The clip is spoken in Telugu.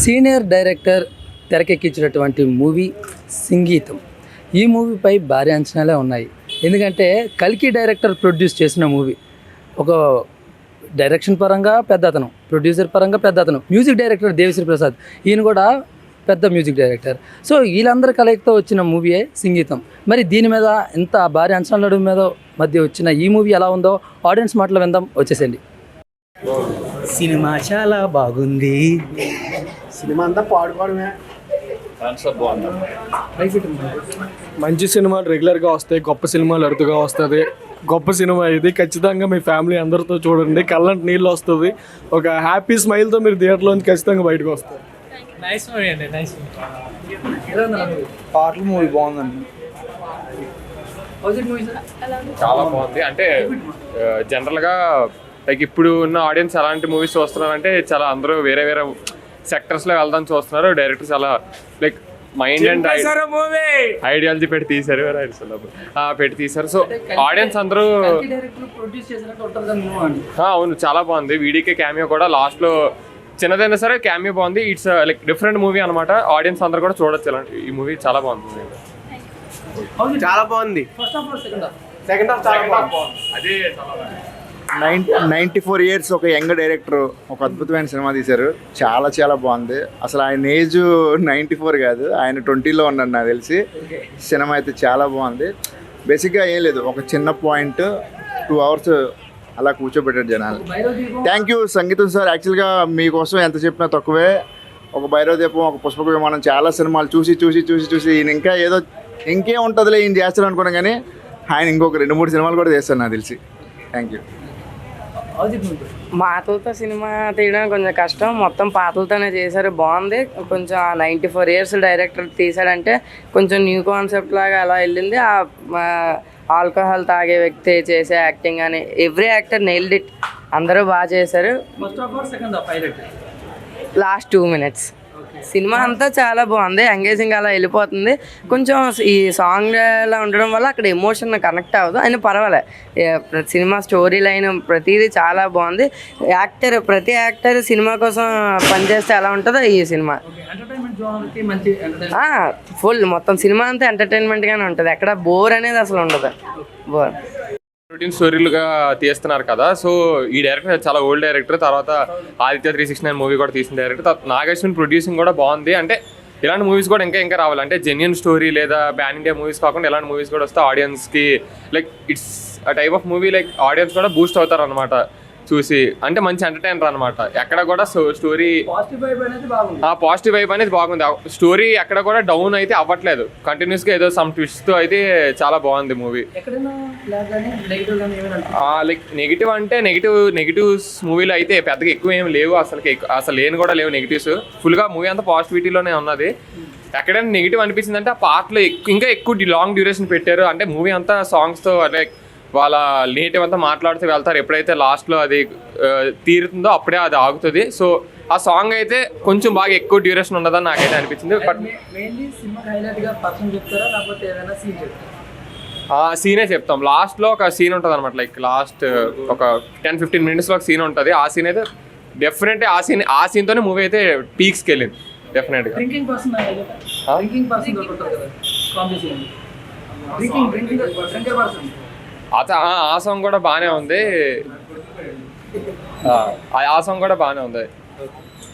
సీనియర్ డైరెక్టర్ తెరకెక్కించినటువంటి మూవీ సంగీతం. ఈ మూవీపై భారీ అంచనాలే ఉన్నాయి. ఎందుకంటే కల్కి డైరెక్టర్ ప్రొడ్యూస్ చేసిన మూవీ. ఒక డైరెక్షన్ పరంగా పెద్ద అతను, ప్రొడ్యూసర్ పరంగా పెద్ద అతను, మ్యూజిక్ డైరెక్టర్ దేవిశ్రీ ప్రసాద్, ఈయన కూడా పెద్ద మ్యూజిక్ డైరెక్టర్. సో వీళ్ళందరి కలయికతో వచ్చిన మూవీయే సంగీతం. మరి దీని మీద ఇంత భారీ అంచనాల మీద మధ్య వచ్చిన ఈ మూవీ ఎలా ఉందో ఆడియన్స్ మాటలు విందాం, వచ్చేసేయండి. సినిమా చాలా బాగుంది. సినిమా అంతా పాడుకోవడమే. మంచి సినిమాలు రెగ్యులర్గా వస్తాయి, గొప్ప సినిమాలు అరుదుగా వస్తుంది. గొప్ప సినిమా ఇది, ఖచ్చితంగా మీ ఫ్యామిలీ అందరితో చూడండి. కళ్ళంటి నీళ్ళు వస్తుంది. ఒక హ్యాపీ స్మైల్తో మీరు థియేటర్లోంచి ఖచ్చితంగా బయటకు వస్తారు. నైస్ మూవీ అండి, నైస్ పాటలు మూవీ బాగుందండి. చాలా బాగుంది. అంటే జనరల్గా లైక్ ఇప్పుడు ఉన్న ఆడియన్స్ ఎలాంటి మూవీస్ చూస్తున్నారంటే చాలా అందరూ వేరే వేరే సెక్టర్స్లో వెళ్దాం చూస్తున్నారు. డైరెక్టర్ చాలా లైక్ మైండ్ అండ్ ఐడియాలజీ పెట్టి తీశారు. సో ఆడియన్స్ అందరూ అవును, చాలా బాగుంది. వీడికే క్యామియో కూడా లాస్ట్లో చిన్నదైనా సరే క్యామియో బాగుంది. ఇట్స్ లైక్ డిఫరెంట్ మూవీ అనమాట. ఆడియన్స్ అందరూ కూడా చూడొచ్చు ఇలాంటి ఈ మూవీ. చాలా బాగుంది. చాలా బాగుంది. సెకండ్ హాఫ్ చాలా బాగుంది. అదే 94 years ఒక యంగ్ డైరెక్టర్ ఒక అద్భుతమైన సినిమా తీశారు. చాలా చాలా బాగుంది. అసలు ఆయన ఏజ్ 94 కాదు, ఆయన 20లో ఉన్నాడు నాకు తెలిసి. సినిమా అయితే చాలా బాగుంది. బేసిక్గా ఏం లేదు, ఒక చిన్న పాయింట్ 2 hours అలా కూర్చోబెట్టాడు జనాలు. థ్యాంక్ యూ సంగీతం సార్. యాక్చువల్గా మీకోసం ఎంత చెప్పినా తక్కువే. ఒక భైరవ దీపం, ఒక పుష్పక విమానం, చాలా సినిమాలు చూసి ఈయన ఇంకా ఏదో ఇంకేం ఉంటుందిలే ఈయన చేస్తారు అనుకున్నాం, కానీ ఆయన ఇంకొక 2-3 సినిమాలు కూడా చేస్తారు నాకు తెలిసి. Thank you. మాటలతో సినిమా తీయడం కొంచెం కష్టం, మొత్తం పాటలతోనే చేశారు. బాగుంది. కొంచెం 94 years డైరెక్టర్ తీశాడంటే కొంచెం న్యూ కాన్సెప్ట్ లాగా అలా వెళ్ళింది. ఆల్కహాల్ తాగే వ్యక్తి చేసే యాక్టింగ్ అని ఎవ్రీ యాక్టర్ నెయిల్డ్ ఇట్. అందరూ బాగా చేశారు. లాస్ట్ 2 minutes సినిమా అంతా చాలా బాగుంది. ఎంగేజింగ్ అలా వెళ్ళిపోతుంది. కొంచెం ఈ సాంగ్ అలా ఉండడం వల్ల అక్కడ ఎమోషన్ కనెక్ట్ అవ్వదు, అయినా పర్వాలే. సినిమా స్టోరీ లైన్ ప్రతిదీ చాలా బాగుంది. ప్రతి యాక్టర్ సినిమా కోసం పనిచేస్తే ఎలా ఉంటుందో ఈ సినిమా ఫుల్ మొత్తం సినిమా అంతా ఎంటర్టైన్మెంట్గానే ఉంటుంది. ఎక్కడ బోర్ అనేది అసలు ఉండదు. బోర్ రొటీన్ స్టోరీలుగా తీస్తున్నారు కదా. సో ఈ డైరెక్టర్ చాలా ఓల్డ్ డైరెక్టర్. తర్వాత ఆదిత్య 369 మూవీ కూడా తీసిన డైరెక్టర్. నాగేశ్వన్ ప్రొడ్యూసింగ్ కూడా బాగుంది. అంటే ఇలాంటి మూవీస్ కూడా ఇంకా రావాలి. అంటే జెన్యున్ స్టోరీ లేదా పాన్ ఇండియా మూవీస్ కాకుండా ఇలాంటి మూవీస్ కూడా వస్తే ఆడియన్స్కి లైక్ ఇట్స్ ఆ type of movie. Like audience కూడా బూస్ట్ అవుతారు అనమాట చూసి. అంటే మంచి ఎంటర్టైనర్ అనమాట. ఎక్కడ కూడా స్టోరీ పాజిటివ్ వైబ్ అనేది బాగుంది. స్టోరీ ఎక్కడ కూడా డౌన్ అయితే అవ్వట్లేదు. కంటిన్యూస్గా ఏదో సమ్ ట్విస్ట్తో అయితే చాలా బాగుంది మూవీ. లైక్ నెగిటివ్ అంటే నెగిటివ్స్ మూవీలో అయితే పెద్దగా ఎక్కువ ఏమి లేవు. అసలు లేని కూడా లేవు నెగిటివ్స్. ఫుల్గా మూవీ అంతా పాజిటివిటీలోనే ఉన్నది. ఎక్కడైనా నెగిటివ్ అనిపించింది అంటే ఆ పార్ట్లో ఇంకా ఎక్కువ లాంగ్ డ్యూరేషన్ పెట్టారు. అంటే మూవీ అంతా సాంగ్స్తో లైక్ వాళ్ళ నేటివ్ అంతా మాట్లాడుతూ వెళ్తారు. ఎప్పుడైతే లాస్ట్లో అది తీరుతుందో అప్పుడే అది ఆగుతుంది. సో ఆ సాంగ్ అయితే కొంచెం బాగా ఎక్కువ డ్యూరేషన్ ఉండదని నాకైతే అనిపించింది. బట్ ఆ సీనే చెప్తాం. లాస్ట్లో ఒక సీన్ ఉంటుంది అనమాట. లైక్ లాస్ట్ ఒక 10-15 minutesలో ఒక సీన్ ఉంటుంది. ఆ సీన్ అయితే డెఫినెట్గా ఆ సీన్తోనే మూవీ అయితే పీక్స్కి వెళ్ళింది డెఫినెట్గా. ఆ సాంగ్ కూడా బాగానే ఉంది. ఆ సాంగ్ కూడా బాగానే ఉంది.